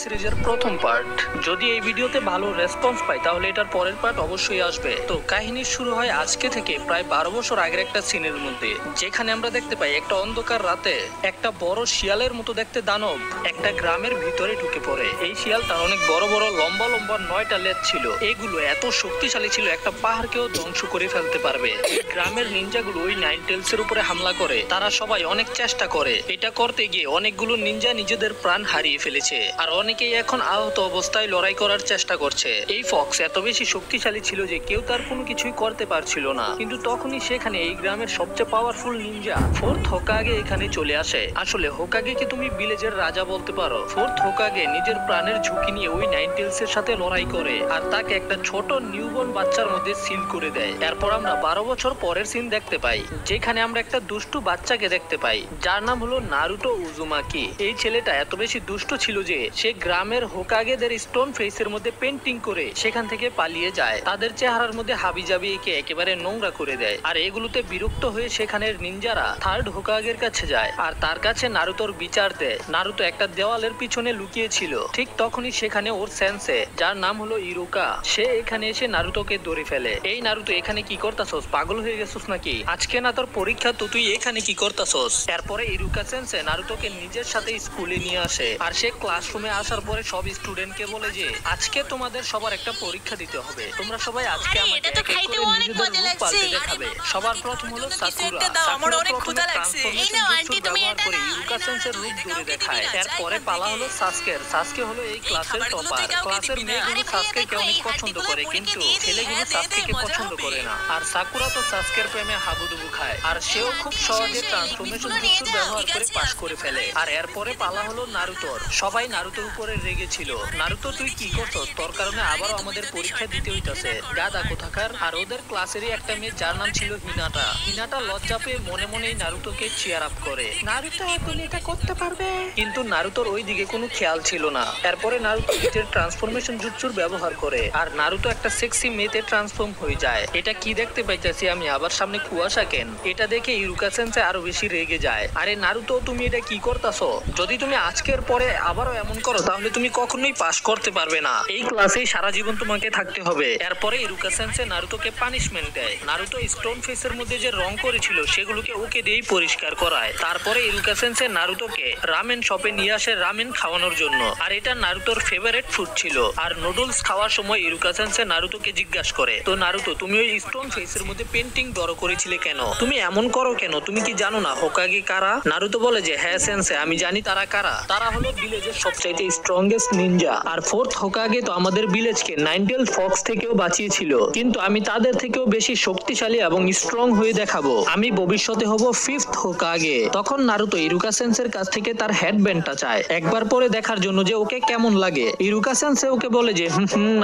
সিরিজের প্রথম পার্ট। যদি এই ভিডিওতে ভালো রেসপন্স পাই তাহলে এটার পরের পার্ট অবশ্যই আসবে। তো কাহিনী শুরু হয় আজকে থেকে প্রায় 12 বছর আগের একটা সিনের মধ্যে, যেখানে আমরা দেখতে পাই একটা অন্ধকার রাতে একটা বড় শিয়ালের মতো দেখতে দানব একটা গ্রামের ভিতরে ঢুকে পড়ে। এই শিয়ালটার অনেক বড় বড় লম্বা লম্বা 9টা লেজ ছিল। এগুলো এত শক্তিশালী ছিল একটা পাহাড়কেও ধ্বংস করে ফেলতে পারবে। গ্রামের নিনজাগুলো ওই নাইন টেলস এর উপরে হামলা করে। তারা সবাই অনেক চেষ্টা করে। এটা করতে গিয়ে অনেকগুলো নিনজা নিজেদের প্রাণ হারিয়ে ফেলেছে, আর অনেকেই এখন আহত অবস্থায় লড়াই করার চেষ্টা করছে। এই ফক্স এত বেশি শক্তিশালী ছিল যে কেউ তার কোনো কিছুই করতে পারছিল না। কিন্তু তখনই সেখানে এই গ্রামের সবচেয়ে পাওয়ারফুল নিনজা ফোর্থ হোকাগে এখানে চলে আসে। আসলে হোকাগে কে তুমি ভিলেজের রাজা বলতে পারো। ফোর্থ হোকাগে নিজের প্রাণের ঝুঁকি নিয়ে ওই নাইন টেলস এর সাথে লড়াই করে, আর তাকে একটা ছোট নিউবর্ন বাচ্চার মধ্যে সিল করে দেয়। এরপর আমরা 12 বছর পরের সিন দেখতে পাই, যেখানে আমরা একটা দুষ্টু বাচ্চাকে দেখতে পাই, যার নাম হলো নারুতো উজুমাকি। এই ছেলেটা এত বেশি দুষ্ট ছিল যে সে গ্রামের হোকাগেদের স্টোন ফেসের মধ্যে পেন্টিং করে সেখান থেকে পালিয়ে যায়। তাদের চেহারার মধ্যে হাবিজাবি এঁকে একেবারে নোংরা করে দেয়। আর এগুলোতে বিরক্ত হয়ে সেখানের নিনজারা থার্ড হোকাগের কাছে যায়, আর তার কাছে নারুতোর বিচার দেয়। নারুতো একটা দেওয়ালের পিছনে লুকিয়ে ছিল। ঠিক তখনই সেখানে ওর সেন্সে, যার নাম হলো ইরুকা, সে এখানে এসে নারুতোকে ধরে ফেলে। এই নারুতো, এখানে কি করতাছস? পাগল হয়ে গেছিস নাকি? আজকে না তোর পরীক্ষা, তো তুই এখানে কি করতাছস? এরপরে ইরুকা সেন্সে নারুতোকে নিজের সাথে স্কুলে নিয়ে আসে, আর সে ক্লাসরুমে আসার পরে সব স্টুডেন্টকে বলে যে আজকে তোমাদের সবার একটা পরীক্ষা দিতে হবে। তোমরা সবাই আজকে আমাকে এক এক করে নিজেদের রূপ পাল্টে দেখাবে। সবার প্রথম হলো সাকুরা। সাকুরা প্রথমে ট্রান্সফরমেশন জুৎসু ব্যবহার করে ইরুকা সেন্সের রূপ ধরে দেখায়। এরপরে পালা হলো সাসকের। সাসকে হলো এই ক্লাসের টপার। ক্লাসের মেয়েগুলো সাসকেকে অনেক পছন্দ করে, কিন্তু ছেলেগুলো সাসকেকে পছন্দ করে না। আর সাকুরা তো সাসকের প্রেমে হাবুডুবু খায়, আর সেও খুব সহজে ট্রান্সফরমেশন জুৎসু ব্যবহার করে পাস করে ফেলে। আর এরপরে পালা হলো নারুতোর। সবাই নারুতোর উপরে রেগেছিল। নারুতো, তুই কি করছস? তোর কারণে আবারও আমাদের পরীক্ষা দিতে হইতাছে, গাদা কোথাকার। আর ওদের ক্লাসেরই একটা মেয়ে, যার নাম ছিল হিনাটা। হিনাটা লজ্জা পেয়ে মনে মনেই নারুতোকে চিয়ার আপ করে। নারুতো, তুমি এটা করতে পারবে। কিন্তু নারুতোর ওই দিকে কোনো খেয়াল ছিল না। এরপরে নারুতো নিজের ট্রান্সফরমেশন জুৎসুর ব্যবহার করে, আর নারুতো একটা সেক্সি মেয়েতে ট্রান্সফর্ম হয়ে যায়। এটা কি দেখতে পাইতেছি আমি? আবার সামনে কুয়াশা কেন? এটা দেখে ইরুকা সেন্সে আরো বেশি রেগে যায়। আরে নারুতো, তুমি এটা কি করতাছো? যদি তুমি আজকের পরে আবারও এমন করো তাহলে তুমি কখনোই পাস করতে পারবে না। এই ক্লাসে সারা জীবন তোমাকে থাকতে হবে। এরপরে ইরুকা সেন্সে নারুতোকে পানিশমেন্ট দেয়। নারুতো স্টোন ফেসের মধ্যে যে রং করেছিল সেগুলোকে ওকে দিয়েই পরিষ্কার করায়। তারপরে ইরুকা সেন্সে নারুতোকে রামেন শপে নিয়ে আসে রামেন খাওয়ানোর জন্য, আর এটা নারুতোর ফেভারিট ফুড ছিল। আর নুডলস খাওয়ার সময় ইরুকা সেন্সে নারুতোকে জিজ্ঞাসা করে, তো নারুতো, তুমি ওই স্টোন ফেসের মধ্যে পেন্টিং ড্র করেছিলে কেন? তুমি এমন করো কেন? তুমি কি জানো না হোকাগে কারা? নারুতো বলে যে হ্যাঁ সেন্সে, আমি জানি তারা কারা। তারা হলো ভিলেজের সবচাইতে স্ট্রংগেস্ট নিনজা। আর ফোর্থ হোকাগে তো আমাদের ভিলেজকে নাইনটেল ফক্স থেকেও বাঁচিয়েছিল, কিন্তু আমি তাদের থেকেও বেশি শক্তিশালী এবং স্ট্রং হয়ে দেখাবো। আমি ভবিষ্যতে হব ফিফথ হোকাগে। তখন নারুতো ইরুকা সেন্সের কাছ থেকে তার হেডব্যান্ডটা চায়, একবার পরে দেখার জন্য যে ওকে কেমন লাগে। ইরুকা সেন্সে ওকে বলে যে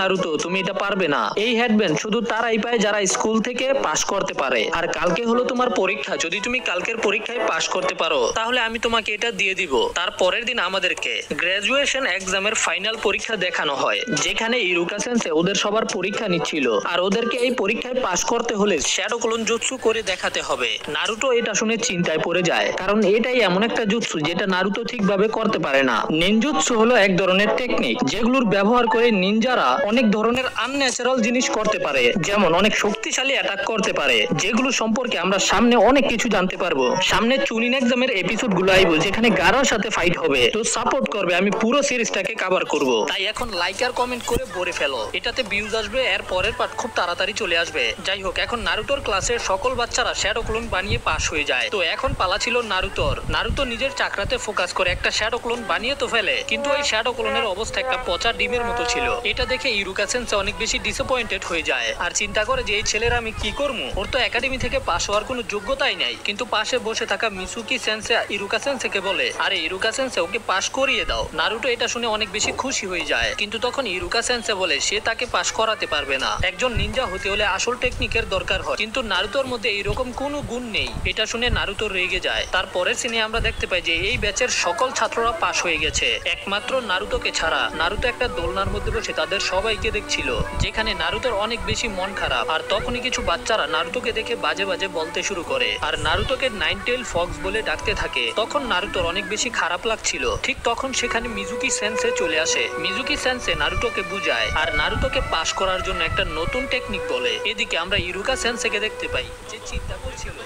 নারুতো, তুমি এটা পারবে না। এই হেডব্যান্ড শুধু তারাই পায় যারা স্কুল থেকে পাস করতে পারে। আর কালকে হলো তোমার পরীক্ষা, যদি তুমি কালকের পরীক্ষায় পাস করতে পারো তাহলে আমি তোমাকে এটা দিয়ে দিব। তার পরের দিন আমাদেরকে গ্রাজুয়েশন এক্সামের ফাইনাল পরীক্ষা দেখানো হয়, যেখানে ইরুকা সেন্সে ওদের সবার পরীক্ষা নিচ্ছিল। আর ওদেরকে এই পরীক্ষায় পাস করতে হলে শ্যাডো ক্লোন জুৎসু করে দেখাতে হবে। নারুতো এটা শুনে চিন্তায় পড়ে যায়, কারণ এটাই এমন একটা জুৎসু যেটা নারুতো ঠিকভাবে করতে পারে না। নিনজুৎসু হলো এক ধরনের টেকনিক যেগুলোর ব্যবহার করে নিনজারা অনেক ধরনের আনন্যাচারাল জিনিস করতে পারে, যেমন অনেক শক্তিশালী অ্যাটাক করতে পারে, যেগুলো সম্পর্কে আমরা সামনে অনেক কিছু জানতে পারবো। সামনে চুনিন এক্সামের এপিসোড গুলো আইবো, যেখানে গারার সাথে ফাইট হবে। তো সাপোর্ট করবে, আমি পুরো সিরিজটাকে কভার করব। তাই এখন লাইক আর কমেন্ট করে ভরে ফেলো, এটাতে ভিউজ আসবে। এর পরের পার্ট খুব তাড়াতাড়ি চলে আসবে। যাই হোক, এখন নারুতোর ক্লাসের সকল বাচ্চারা শ্যাডো ক্লোন বানিয়ে পাস হয়ে যায়। তো এখন পালা ছিল নারুতোর। নারুতো নিজের চাকরাতে ফোকাস করে একটা শ্যাডো ক্লোন বানিয়ে তো ফেলে, কিন্তু ওই শ্যাডো ক্লোনের অবস্থা একটা পচা ডিমের মতো ছিল। এটা দেখে ইরুকা সেন্সে অনেক বেশি ডিসঅ্যাপয়েন্টেড হয়ে যায়, আর চিন্তা করে যে এই ছেলেরা আমি কি করবো, ওর তো একাডেমি থেকে পাস হওয়ার কোনো যোগ্যতাই নাই। কিন্তু পাশে বসে থাকা মিসুকি সেন্সে ইরুকা সেন্সেকে বলে, আরে ইরুকা সেন্সে, ওকে পাস করিয়ে দাও। নারুতো এটা শুনে অনেক বেশি খুশি হয়ে যায়, কিন্তু তখন ইরুকা সেন্সে বলে সে তাকে পাস করাতে পারবে না। একজন নিনজা হতে হলে আসল টেকনিকের দরকার হয়, কিন্তু নারুতোর মধ্যে এইরকম কোনো গুণ নেই। এটা শুনে নারুতো রেগে যায়। তারপরের সিনে আমরা দেখতে পাই যে এই ব্যাচের সকল ছাত্ররা পাস হয়ে গেছে, একমাত্র নারুতোকে ছাড়া। নারুতো একটা দোলনার মধ্যে বসে তাদের সবাইকে দেখছিল, যেখানে নারুতোর অনেক বেশি মন খারাপ। আর তখনই কিছু বাচ্চারা নারুতোকে দেখে বাজে বাজে বলতে শুরু করে, আর নারুতোকে নাইনটেল ফক্স বলে ডাকতে থাকে। তখন নারুতোর অনেক বেশি খারাপ লাগছিল। ঠিক তখন সেখানে মিজুকি মিজুকি সেন্সে চলে আসে। মিজুকি সেন্সে নারুটোকে বুঝায় আর নারুটোকে পাস করার জন্য একটা নতুন টেকনিক বলে। এদিকে আমরা ইরুকা সেন্সেকে দেখতে পাই যে চিন্তা করছিল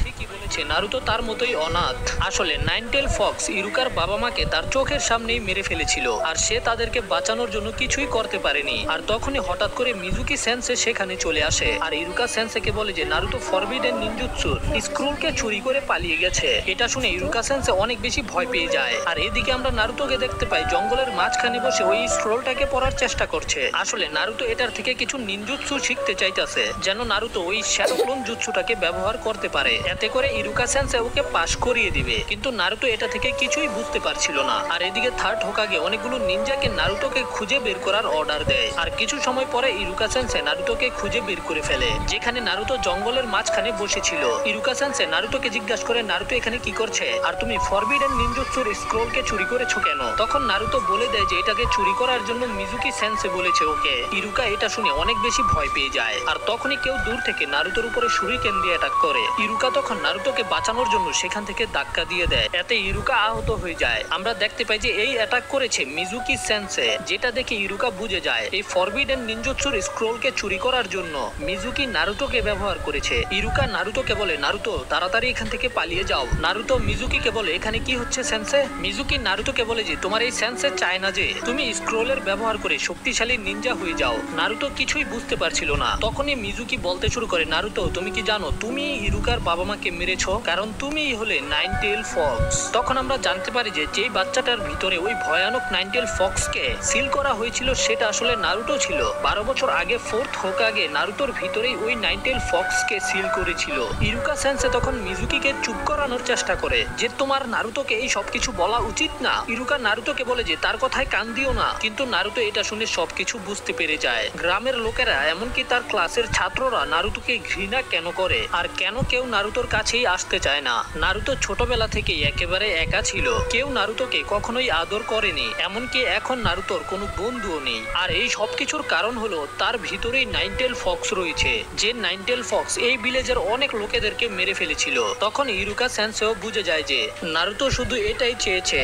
ঠিকই বলেছে, নারুতো তার মতোই অনাথ। আসলে নাইনটেল ফক্স ইরুকার বাবা মাকে তার চোখের সামনেই মেরে ফেলেছিল আর সে তাদেরকে বাঁচানোর জন্য কিছুই করতে পারেনি। আর তখনই হঠাৎ করে মিজুকি সেন্সে সেখানে চলে আসে আর ইরুকা সেন্সেকে বলে যে নারুতো ফরবিডেন নিনজুৎসুর স্ক্রোলকে চুরি করে পালিয়ে গেছে। এটা শুনে ইরুকা সেন্সে অনেক বেশি ভয় পেয়ে যায়। আর এদিকে আমরা নারুতোকে দেখতে পাই জঙ্গলের মাঝখানে বসে ওই স্ক্রোলটাকে পড়ার চেষ্টা করছে। আসলে নারুতো এটার থেকে কিছু নিনজুৎসু শিখতে চাইতেছে যেন নারুতো ওই শ্যাডো ক্লোন জুৎসুটাকে ব্যবহার করতে পারে, এতে করে ইরুকা সেন্সে ওকে পাস করিয়ে দিবে। কিন্তু নারুতো এটা থেকে কিছুই বুঝতে পারছিল না। আর এদিকে থার্ড হোকাগে অনেকগুলো নিনজাকে নারুতোকে খুঁজে বের করার অর্ডার দেয়। আর কিছু সময় পরে ইরুকা সেন্সে নারুতোকে খুঁজে বের করে ফেলে যেখানে নারুতো জঙ্গলের মাঝখানে বসেছিল। ইরুকা সেন্সে নারুতোকে জিজ্ঞাসা করে নারুতো এখানে কি করছে আর তুমি ফরবিডেন নিনজুৎসুর স্ক্রোলকে চুরি করেছো কেন? তখন নারুতো বলে দেয় যে এটাকে চুরি করার জন্য মিজুকি সেন্সে বলেছে ওকে। ইরুকা এটা শুনে অনেক বেশি ভয় পেয়ে যায়। আর তখনই কেউ দূর থেকে নারুতোর উপরে শুরিকেন দিয়ে অ্যাটাক করে। ইরুকা তখন নারুতোকে বাঁচানোর জন্য সেখান থেকে ধাক্কা দিয়ে দেয়, এতে ইরুকা আহত হয়ে যায়। আমরা দেখতে পাই যে এই অ্যাটাক করেছে মিজুকি সেন্সে, যেটা দেখে ইরুকা বুঝে যায় এই ফরবিডেন নিনজুৎসুর স্ক্রোলকে চুরি করার জন্য মিজুকি নারুতোকে ব্যবহার করেছে। ইরুকা নারুতোকে বলে নারুতো তাড়াতাড়ি এখান থেকে পালিয়ে যাও। নারুতো মিজুকিকে বলে এখানে কি হচ্ছে সেন্সে? মিজুকি নারুতোকে বলে যে তোমার এই সেন্সে চায় না যে তুমি স্ক্রোলের ব্যবহার করে শক্তিশালী নিনজা হয়ে যাও। নারুতো কিছুই বুঝতে পারছিল না। তখনই মিজুকি বলতে শুরু করে নারুতো তুমি কি জানো তুমি ইরুকার বাবা মাকে মেরেছো কারণ তুমি হলে নাইনটেল ফক্স। তখন আমরা জানতে পারি যে যেই বাচ্চাটার ভিতরে ওই ভয়ানক নাইনটেল ফক্সকে সিল করা হয়েছিল সেটা আসলে নারুতো ছিল। 12 বছর আগে ফোর্থ হোকাগে নারুতোর ভিতরেই ওই নাইনটেল ফক্সকে সিল করেছিল। ইরুকা সেন্সে তখন মিজুকিকে চুপ করানোর চেষ্টা করে যে তোমার নারুতোকে এই সবকিছু বলা উচিত না। ইরুকা নারুতোকে বলে যে তার কথায় কান দিও না। কিন্তু নারুতো এটা শুনে সবকিছু বুঝতে পেরে যায়। গ্রামের লোকেরা এমনকি তার ক্লাসের ছাত্ররা নারুতোকে ঘৃণা কেন করে আর কেন কেউ নারুতোর কাছেই আসতে চায় না। নারুতো ছোটবেলা থেকেই একেবারে একা ছিল, কেউ নারুতোকে কখনোই আদর করেনি, এমনকি এখন নারুতোর কোনো বন্ধুও নেই। আর এই সবকিছুর কারণ হলো তার ভিতরেই নাইনটেল ফক্স রয়েছে, যে নাইনটেল ফক্স এই ভিলেজের অনেক লোকেদেরকে মেরে ফেলেছিল। তখন ইরুকা সেন্সেও বুঝে যায় যে নারুতো শুধু এটাই চেয়েছে